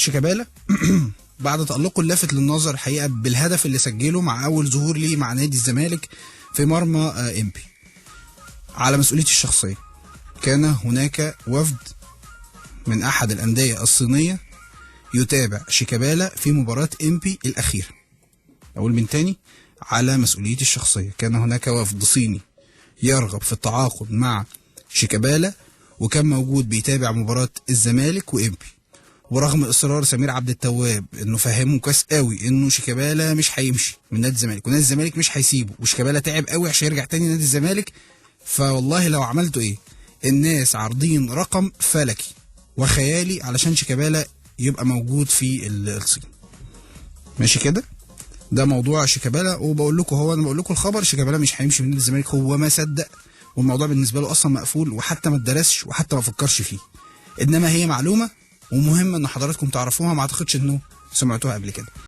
شيكابالا بعد تألقه اللافت للنظر الحقيقة بالهدف اللي سجله مع أول ظهور ليه مع نادي الزمالك في مرمى إمبي، على مسؤوليتي الشخصية كان هناك وفد من أحد الأندية الصينية يتابع شيكابالا في مباراة إمبي الأخيرة. أقول من تاني، على مسؤوليتي الشخصية كان هناك وفد صيني يرغب في التعاقد مع شيكابالا وكان موجود بيتابع مباراة الزمالك وإمبي، ورغم اصرار سمير عبد التواب انه فهمه كويس قوي انه شيكابالا مش هيمشي من نادي الزمالك ونادي الزمالك مش هيسيبه وشيكابالا تعب قوي عشان يرجع تاني نادي الزمالك، فوالله لو عملتوا ايه، الناس عارضين رقم فلكي وخيالي علشان شيكابالا يبقى موجود في الصين. ماشي كده، ده موضوع شيكابالا. وبقول لكم، انا بقول لكم الخبر، شيكابالا مش هيمشي من نادي الزمالك، هو ما صدق والموضوع بالنسبه له اصلا مقفول وحتى ما اتدرسش وحتى ما فكرش فيه، انما هي معلومه ومهم ان حضراتكم تعرفوها، ما اعتقدش انه سمعتوها قبل كده.